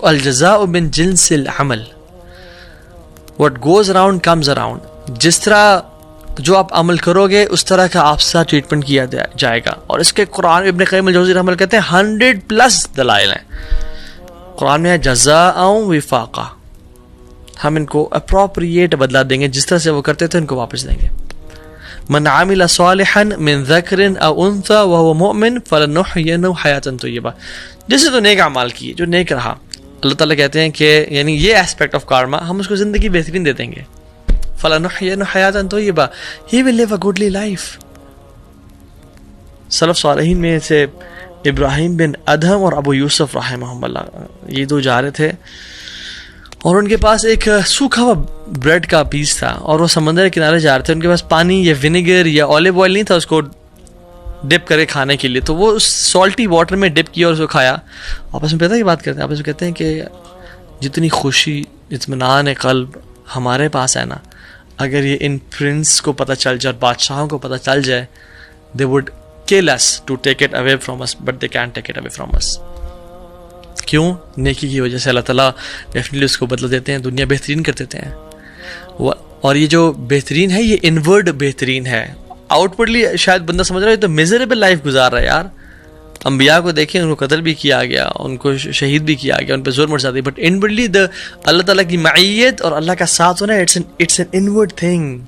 الجزاء من جنس العمل, what goes around comes around. جس طرح جو آپ عمل کرو گے اس طرح کا آپ سے ٹریٹمنٹ کیا جائے گا. اور اس کے قرآن ابن قیم الجوزی رحمہ اللہ کہتے ہیں 100+ دلائل ہیں قرآن میں, جزاء وفاقا, ہم ان کو اپروپریٹ بدلا دیں گے, جس طرح سے وہ کرتے تھے ان کو واپس دیں گے. من عمل صالحا من ذکر او انثى وهو مؤمن فلنحيينه حیاتا طیبہ, جیسے تو نیک اعمال کیے, جو نیک رہا, اللہ تعالیٰ کہتے ہیں کہ یعنی یہ ایسپیکٹ آف کارما, ہم اس کو زندگی بہترین دے دیں گے. فلنحيينه حیاتا طیبہ, he will live a goodly life. سلف صالحین میں سے ابراہیم بن ادہم اور ابو یوسف رحمہم اللہ, یہ دو جا رہے تھے اور ان کے پاس ایک سوکھا ہوا بریڈ کا پیس تھا اور وہ سمندر کے کنارے جا رہے تھے. ان کے پاس پانی یا ونیگر یا اولیو آئل نہیں تھا اس کو ڈپ کرے کھانے کے لیے, تو وہ اس سالٹی واٹر میں ڈپ کیا اور اس کو کھایا. آپس میں پتہ یہ بات کرتے ہیں, آپس میں کہتے ہیں کہ جتنی خوشی اطمینان قلب ہمارے پاس ہے نا, اگر یہ ان پرنس کو پتہ چل جائے اور بادشاہوں کو پتہ چل جائے, they would kill us to take it away from us, but they can't take it away from us. کیوں؟ نیکی کی وجہ سے اللہ تعالیٰ ڈیفینیٹلی اس کو بدلا دیتے ہیں, دنیا بہترین کر دیتے ہیں. اور یہ جو بہترین ہے یہ انورڈ بہترین ہے. آؤٹ ورڈلی شاید بندہ سمجھ رہا ہے یہ تو میزریبل لائف گزار رہا ہے یار. انبیاء کو دیکھیں, ان کو قتل بھی کیا گیا, ان کو شہید بھی کیا گیا, ان پہ ظلم اور زیادتی, بٹ انورڈلی اللہ تعالیٰ کی معیت اور اللہ کا ساتھ ہونا, اٹس این انورڈ تھنگ.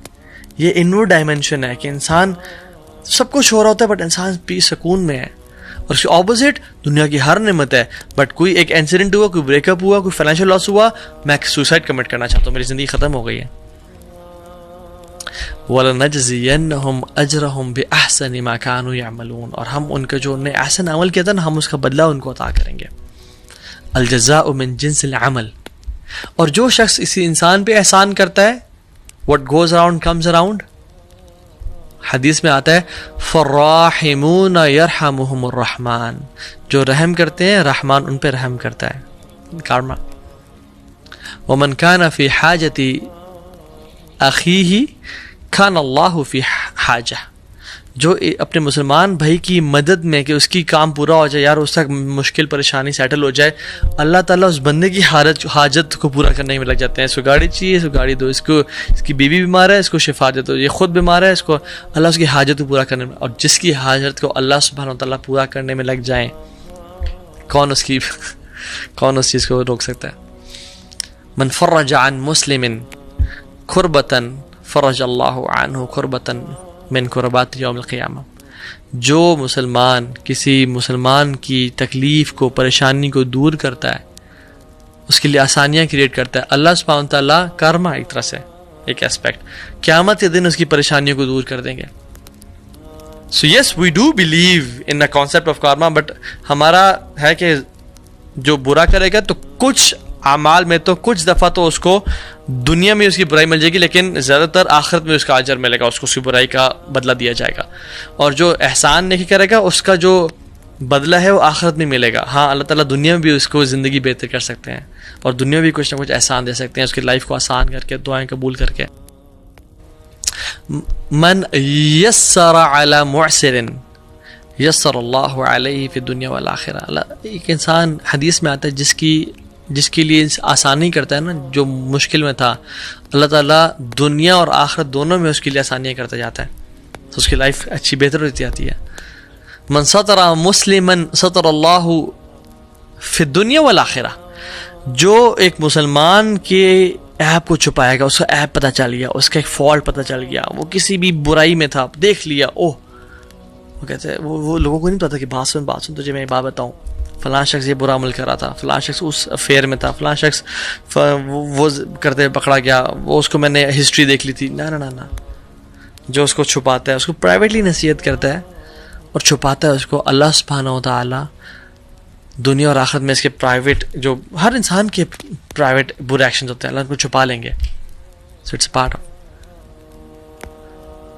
یہ انورڈ ڈائمینشن ہے کہ انسان سب کچھ ہو رہا ہوتا ہے بٹ انسان پیس سکون میں ہے. اور اس کے اپوزٹ دنیا کی ہر نعمت ہے, بٹ کوئی ایک انسیڈنٹ ہوا, کوئی بریک اپ ہوا, کوئی فائنینشیل لاس ہوا, میں سوسائڈ کمٹ کرنا چاہتا ہوں, میری زندگی ختم ہو گئی ہے. وَلَنَجْزِيَنَّهُمْ أَجْرَهُمْ بِأَحْسَنِ مَا كَانُوا يَعْمَلُونَ, اور ہم ان کا جو انہیں احسن عمل کیا تھا نا, ہم اس کا بدلہ ان کو عطا کریں گے. الجزاء من جنس العمل, اور جو شخص اسی انسان پہ احسان کرتا ہے, what goes around comes around. حدیث میں آتا ہے فالراحمون یرحمہم الرحمن, جو رحم کرتے ہیں رحمان ان پہ رحم کرتا ہے. کارما. ومن کان فی حاجت اخیہ کان اللہ فی حاجہ, جو اپنے مسلمان بھائی کی مدد میں کہ اس کی کام پورا ہو جائے, یار اس تک مشکل پریشانی سیٹل ہو جائے, اللہ تعالیٰ اس بندے کی حاجت کو پورا کرنے میں لگ جاتے ہیں. اس کو گاڑی چاہیے, اس کو گاڑی دو, اس کی بیوی بیمار ہے, اس کو شفا دے دو, یہ خود بیمار ہے, اس کو اللہ اس کی حاجت کو پورا کرنے میں, اور جس کی حاجت کو اللہ سبحانہ و تعالیٰ پورا کرنے میں لگ جائیں, کون اس چیز کو روک سکتا ہے. من فرج عن مسلم کربتاً فرج اللہ عنہ کربتاً من کربات یوم القیامہ, جو مسلمان کسی مسلمان کی تکلیف کو, پریشانی کو دور کرتا ہے, اس کے لیے آسانیاں کریٹ کرتا ہے, اللہ سبحانہ تعالیٰ کارما ایک طرح سے ایک اسپیکٹ, قیامت کے دن اس کی پریشانیوں کو دور کر دیں گے. So yes we do believe in the concept of karma, but ہمارا ہے کہ جو برا کرے گا تو کچھ اعمال میں تو کچھ دفعہ تو اس کو دنیا میں اس کی برائی مل جائے گی, لیکن زیادہ تر آخرت میں اس کا اجر ملے گا, اس کو اس کی برائی کا بدلہ دیا جائے گا. اور جو احسان نیکی کرے گا اس کا جو بدلہ ہے وہ آخرت میں ملے گا. ہاں اللہ تعالیٰ دنیا میں بھی اس کو زندگی بہتر کر سکتے ہیں, اور دنیا میں بھی کچھ نہ کچھ احسان دے سکتے ہیں, اس کی لائف کو آسان کر کے, دعائیں قبول کر کے. من یسر علی معسر یسر اللہ علیہ فی الدنیا والآخرہ. ایک انسان حدیث میں آتا ہے جس کے لیے آسانی کرتا ہے نا, جو مشکل میں تھا, اللہ تعالیٰ دنیا اور آخرت دونوں میں اس کے لیے آسانیاں کرتا جاتا ہے, تو اس کی لائف اچھی بہتر ہوتی جاتی ہے. من ستر مسلما ستر اللہ فی الدنیا والآخرہ, جو ایک مسلمان کے ایپ کو چھپائے گا, اس کا ایپ پتہ چل گیا, اس کا ایک فالٹ پتہ چل گیا, وہ کسی بھی برائی میں تھا, دیکھ لیا, اوہ وہ کہتے ہیں وہ لوگوں کو نہیں پتا کہ بات سن تجھے میں بات بتاؤں, فلاں شخص یہ برا عمل کر رہا تھا, فلاں شخص اس افیئر میں تھا, فلاں شخص وہ کرتے پکڑا گیا, وہ اس کو میں نے ہسٹری دیکھ لی تھی. نہ جو اس کو چھپاتا ہے, اس کو پرائیویٹلی نصیحت کرتا ہے اور چھپاتا ہے اس کو, اللہ سبحانہ و تعالیٰ دنیا اور آخرت میں اس کے پرائیویٹ, جو ہر انسان کے پرائیویٹ برے ایکشنز ہوتے ہیں, اللہ ان کو چھپا لیں گے. سو اٹس پارٹ آف,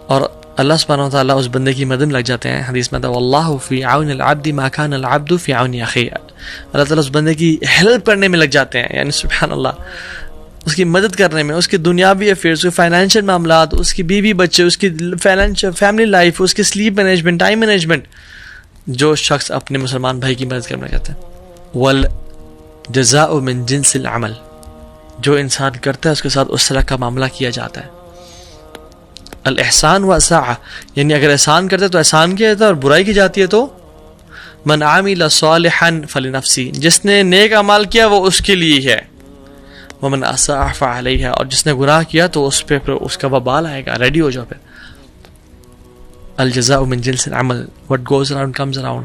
اور اللہ سبحانہ و تعالیٰ اس بندے کی مدد میں لگ جاتے ہیں. حدیث میں تھا واللہ فی عون العبد ما کان العبد فی عون اخیہ, اللہ تعالیٰ اس بندے کی ہیلپ کرنے میں لگ جاتے ہیں, یعنی سبحان اللہ, اس کی مدد کرنے میں, اس کے دنیاوی افیئرس, اس کے فائنینشیل معاملات, اس کی بیوی بچے, اس کی فیملی لائف, اس کی سلیپ مینجمنٹ, ٹائم مینجمنٹ, جو شخص اپنے مسلمان بھائی کی مدد کرنا چاہتے ہیں. جزاء من جنس العمل، جو انسان کرتا ہے اس کے ساتھ اس طرح کا معاملہ کیا جاتا ہے. الاحسان و اساء، یعنی اگر احسان کرتے تو احسان کیا جاتا ہے، اور برائی کی جاتی ہے تو من عامل صالحا فلنفسی، جس نے نیک اعمال کیا وہ اس کے لیے ہے، ومن اساء فعلیہا، اور جس نے گناہ کیا تو اس پہ اس کا وبال آئے گا. ریڈی ہو جاؤ پھر. الجزاء من جنس العمل، what goes around comes around.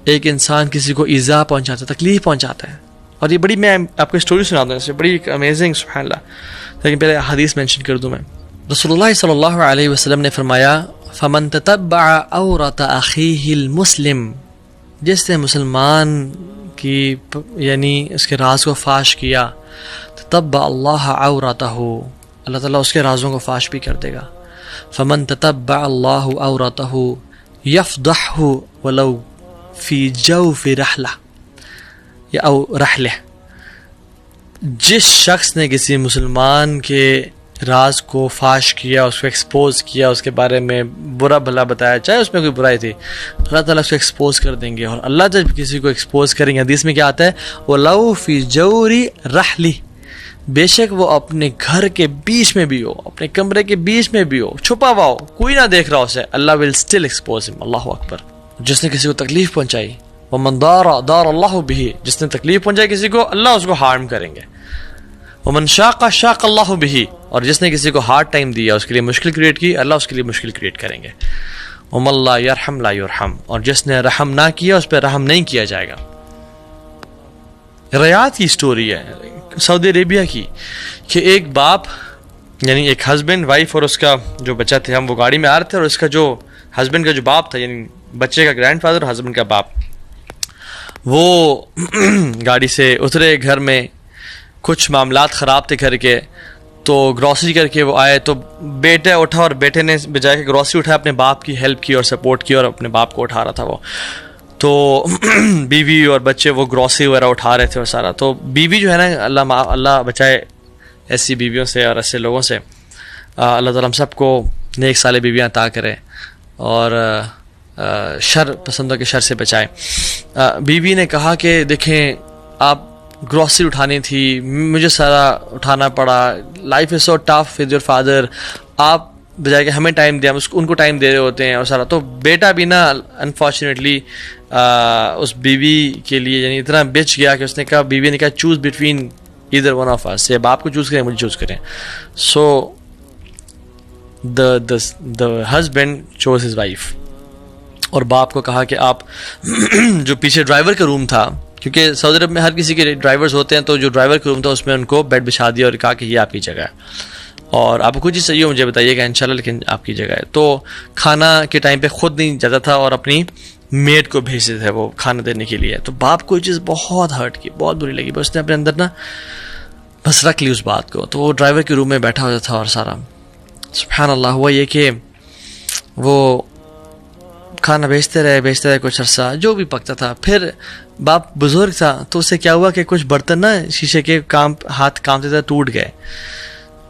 ایک انسان کسی کو ایذا پہنچاتا ہے، تکلیف پہنچاتا ہے، اور یہ بڑی، میں آپ کو اسٹوری سناتا ہوں اس سے، بڑی امیزنگ، سبحان اللہ. لیکن پہلے حدیث مینشن کر دوں میں. رسول اللہ صلی اللہ علیہ وسلم نے فرمایا فمن تتبع عورت اخیہ المسلم، جس نے مسلمان کی یعنی اس کے راز کو فاش کیا، تتبع اللہ عورتہ، اللہ تعالیٰ اس کے رازوں کو فاش بھی کر دے گا. فمن تتبع اللہ عورتہ یفضحہ ولو فی جوف رحلہ یا او رحلہ، جس شخص نے کسی مسلمان کے راز کو فاش کیا، اس کو ایکسپوز کیا، اس کے بارے میں برا بھلا بتایا، چاہے اس میں کوئی برائی تھی، اللہ تعالیٰ اس کو ایکسپوز کر دیں گے. اور اللہ جب کسی کو ایکسپوز کریں گے، حدیث میں کیا آتا ہے، وَلَوْ فِي جَوْرِ رَحْلِ، بے شک وہ اپنے گھر کے بیچ میں بھی ہو، اپنے کمرے کے بیچ میں بھی ہو، چھپا ہوا ہو، کوئی نہ دیکھ رہا اسے، اللہ will still expose him. اللہ اکبر. جس نے کسی کو تکلیف پہنچائی، وَمَنْ دَارَ دَارَ اللَّهُ بِهِ، جس نے تکلیف پہنچائی کسی کو، اللہ اس کو ہارم کریں گے. وَمَنْ شَاقَ شَاقَ اللَّهُ بِهِ، اور جس نے کسی کو ہارڈ ٹائم دیا، اس کے لیے مشکل کریٹ کی، اللہ اس کے لیے مشکل کریٹ کریں گے. وَمَنْ لَا يَرْحَمْ لَا يُرْحَمْ، اور جس نے رحم نہ کیا اس پہ رحم نہیں کیا جائے گا. ریاض کی سٹوری ہے سعودی عربیہ کی، کہ ایک باپ یعنی ایک ہسبینڈ، وائف اور اس کا جو بچہ تھے، ہم وہ گاڑی میں آ رہے تھے، اور اس کا جو ہسبینڈ کا جو باپ تھا، یعنی بچے کا گرینڈ فادر اور ہسبینڈ کا باپ، وہ گاڑی سے اترے. گھر میں کچھ معاملات خراب تھے گھر کے، تو گروسری کر کے وہ آئے، تو بیٹا اٹھا، اور بیٹے نے بجائے کہ گروسری اٹھایا اپنے باپ کی ہیلپ کی اور سپورٹ کی، اور اپنے باپ کو اٹھا رہا تھا وہ. تو بیوی اور بچے وہ گروسری وغیرہ اٹھا رہے تھے اور سارا. تو بیوی جو ہے نا، اللہ بچائے ایسی بیویوں سے اور ایسے لوگوں سے. اللہ تعالیٰ ہم سب کو نیک صالح بیویاں عطا کرے اور شر پسندوں کے شر سے بچائے. بیوی نے کہا کہ دیکھیں آپ گروسری اٹھانی تھی، مجھے سارا اٹھانا پڑا، life is so tough with your father, آپ بجائے کہ ہمیں ٹائم دیا ان کو ٹائم دے رہے ہوتے ہیں اور سارا. تو بیٹا بھی نا انفارچونیٹلی اس بیوی کے لیے یعنی اتنا بچ گیا کہ اس نے کہا، بیوی نے کہا choose between either one of us, یا باپ کو چوز کریں مجھے چوز کریں. سو the husband chose his wife، اور باپ کو کہا کہ آپ جو پیچھے ڈرائیور کا روم تھا، کیونکہ سعودی عرب میں ہر کسی کے ڈرائیورز ہوتے ہیں، تو جو ڈرائیور کا روم تھا اس میں ان کو بیڈ بچھا دیا اور کہا کہ یہ آپ کی جگہ ہے، اور آپ کو کچھ چیز چاہیے ہو مجھے بتائیے گا انشاءاللہ، لیکن آپ کی جگہ ہے. تو کھانا کے ٹائم پہ خود نہیں جاتا تھا اور اپنی میڈ کو بھیجتے تھے وہ کھانا دینے کے لیے. تو باپ کو یہ چیز بہت ہرٹ کی، بہت بری لگی، بس اس نے اپنے اندر نا بس رکھ لی اس بات کو. تو وہ ڈرائیور کے روم میں بیٹھا ہوا تھا اور سارا سبحان اللہ. ہوا یہ کہ وہ کھانا بھیجتے رہے کچھ عرصہ، جو بھی پکتا تھا. پھر باپ بزرگ تھا تو اس سے کیا ہوا کہ کچھ برتن نا شیشے کے ہاتھ کامتے تھے ٹوٹ گئے.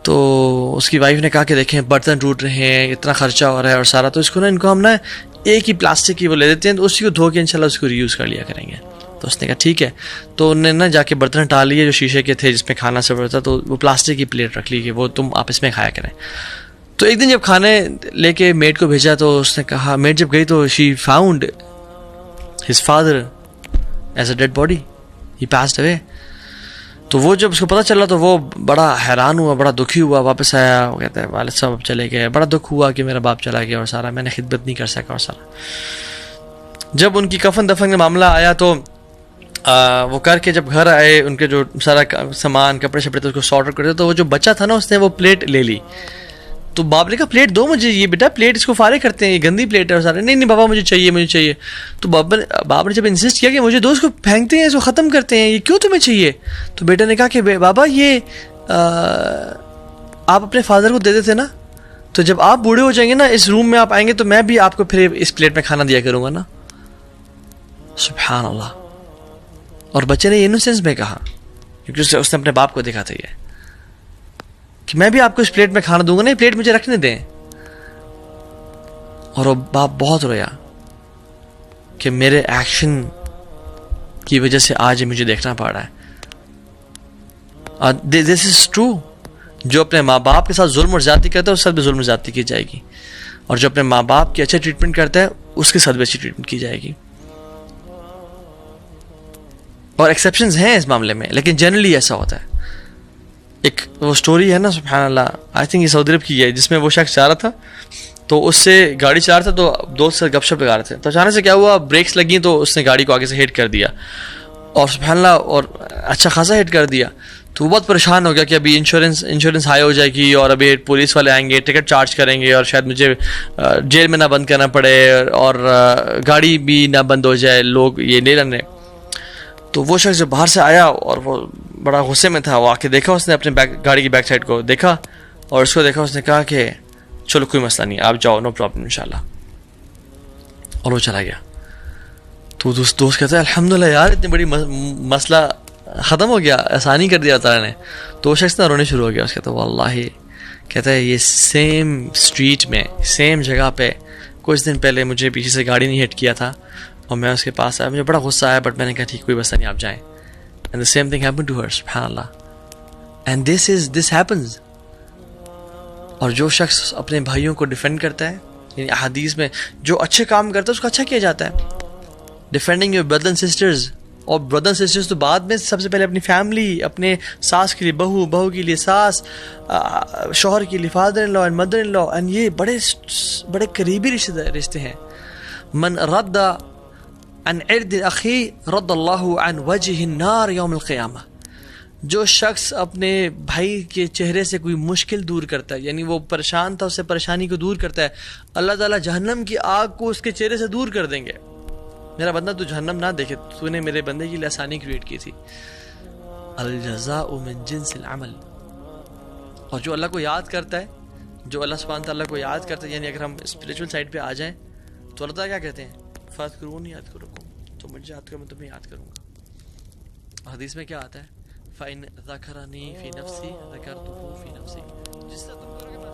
تو اس کی وائف نے کہا کہ دیکھیں برتن ٹوٹ رہے ہیں، اتنا خرچہ ہو رہا ہے اور سارا، تو اس کو نا ان کو ہم نا ایک ہی پلاسٹک کی وہ لے دیتے ہیں، تو اسی کو دھو کے انشاءاللہ اس کو ری یوز کر لیا کریں گے. تو اس نے کہا ٹھیک ہے. تو انہوں نے نا جا کے برتن ہٹا لیے جو شیشے کے تھے جس میں کھانا سب تھا، تو وہ پلاسٹک کی پلیٹ رکھ لی کہ وہ تم آپس میں کھایا کریں. تو ایک دن جب کھانے لے کے میڈ کو بھیجا تو اس نے کہا، میڈ جب گئی تو she found his father as a dead body, he passed away. تو وہ جب اس کو پتہ چلا تو وہ بڑا حیران ہوا، بڑا دکھی ہوا. واپس آیا، وہ کہتا ہے والد صاحب چلے گئے، بڑا دکھ ہوا کہ میرا باپ چلا گیا اور سارا، میں نے خدمت نہیں کر سکا اور سارا. جب ان کی کفن دفن کا معاملہ آیا تو وہ کر کے جب گھر آئے، ان کے جو سارا سامان کپڑے شپڑے تھے اس کو سارٹ آؤٹ کرتے، تو وہ جو بچہ تھا نا اس نے وہ پلیٹ لے لی. تو باپ نے کہا پلیٹ دو مجھے، یہ بیٹا پلیٹ اس کو فارغ کرتے ہیں، یہ گندی پلیٹ ہے اور سارے. نہیں بابا مجھے چاہیے. تو باپ نے جب انسسٹ کیا کہ مجھے دو، اس کو پھینکتے ہیں، اس کو ختم کرتے ہیں، یہ کیوں تمہیں چاہیے؟ تو بیٹا نے کہا کہ بابا یہ آپ اپنے فادر کو دے دیتے نا، تو جب آپ بوڑھے ہو جائیں گے نا، اس روم میں آپ آئیں گے تو میں بھی آپ کو پھر اس پلیٹ میں کھانا دیا کروں گا نا. سبحان اللہ. اور بچے نے انوسینس میں کہا، کیونکہ اس نے اپنے باپ کو دیکھا تھا یہ کہ میں بھی آپ کو اس پلیٹ میں کھانا دوں گا، نہیں پلیٹ مجھے رکھنے دیں. اور وہ باپ بہت رویا کہ میرے ایکشن کی وجہ سے آج مجھے دیکھنا پڑ رہا ہے. دس از ٹرو. جو اپنے ماں باپ کے ساتھ ظلم اور زیادتی کرتا ہے اس کے ساتھ بھی ظلم اور زیادتی کی جائے گی, اور جو اپنے ماں باپ کی اچھا ٹریٹمنٹ کرتا ہے اس کے ساتھ بھی اچھی ٹریٹمنٹ کی جائے گی. اور ایکسیپشنز ہیں اس معاملے میں, لیکن جنرلی ایسا ہوتا ہے. ایک وہ سٹوری ہے نا, سبحان اللہ, آئی تھنک یہ سعودی عرب کی ہے, جس میں وہ شخص جا رہا تھا تو اس سے گاڑی چلا رہا تھا, تو دوست سے گپ شپ لگا رہے تھے, تو اچانک سے کیا ہوا, بریکس لگیں تو اس نے گاڑی کو آگے سے ہٹ کر دیا, اور سبحان اللہ, اور اچھا خاصا ہٹ کر دیا. تو وہ بہت پریشان ہو گیا کہ ابھی انشورنس ہائی ہو جائے گی, اور ابھی پولیس والے آئیں گے, ٹکٹ چارج کریں گے, اور شاید مجھے جیل میں نہ بند کرنا پڑے, اور گاڑی بھی نہ بند ہو جائے, لوگ یہ نہیں رہنے. تو وہ شخص جو باہر سے آیا اور وہ بڑا غصے میں تھا, وہ آ کے دیکھا, اس نے اپنے گاڑی کی بیک سائڈ کو دیکھا, اور اس کو دیکھا, اس نے کہا کہ چلو کوئی مسئلہ نہیں, آپ جاؤ, نو پرابلم انشاءاللہ, اور وہ چلا گیا. تو دوست کہتا ہے الحمدللہ یار, اتنی بڑی مسئلہ ختم ہو گیا, آسانی کر دیا تعالیٰ نے. تو وہ شخص نہ رونے شروع ہو گیا. اس کہتا ہے واللہ, کہتا ہے یہ سیم اسٹریٹ میں, سیم جگہ پہ کچھ دن پہلے مجھے پیچھے سے گاڑی نہیں ہٹ کیا تھا, اور میں اس کے پاس آیا, مجھے بڑا غصہ آیا, بٹ میں نے کہا ٹھیک کوئی مسئلہ نہیں, آپ جائیں. And the same thing happened to her, سبحان اللہ. And this happens. اور جو شخص اپنے بھائیوں کو ڈیفینڈ کرتا ہے, یعنی احادیث میں جو اچھے کام کرتا ہے اس کو اچھا کیا جاتا ہے. Defending your brother and sisters, اور بردر اینڈ سسٹرز تو بعد میں, سب سے پہلے اپنی فیملی, اپنے ساس کے لیے بہو, بہو کے لیے ساس, شوہر کے لیے father in law and mother in law, and یہ بڑے قریبی رشتے ہیں. من رد عن عرض اخی رد اللہ عن وجہ النار یوم القیامہ. جو شخص اپنے بھائی کے چہرے سے کوئی مشکل دور کرتا ہے, یعنی وہ پریشان تھا, اس سے پریشانی کو دور کرتا ہے, اللہ تعالیٰ جہنم کی آگ کو اس کے چہرے سے دور کر دیں گے. میرا بندہ تو جہنم نہ دیکھے, تو نے میرے بندے کے لیے آسانی کریٹ کی تھی. الجزاء من جنس العمل. اور جو اللہ کو یاد کرتا ہے, جو اللہ سبحانہ تعالیٰ کو یاد کرتا ہے, یعنی اگر ہم اسپریچول سائڈ پہ آ جائیں تو اللہ تعالیٰ کیا کہتے ہیں, فاذکرونی اذکرکم, تو مجھے یاد کرو میں تمہیں یاد کروں گا. حدیث میں کیا آتا ہے, فَإِنْ ذَكَرَنِي فِي نَفْسِي ذَكَرْتُهُ فِي نَفْسِي, جس سے تم کرو گے میں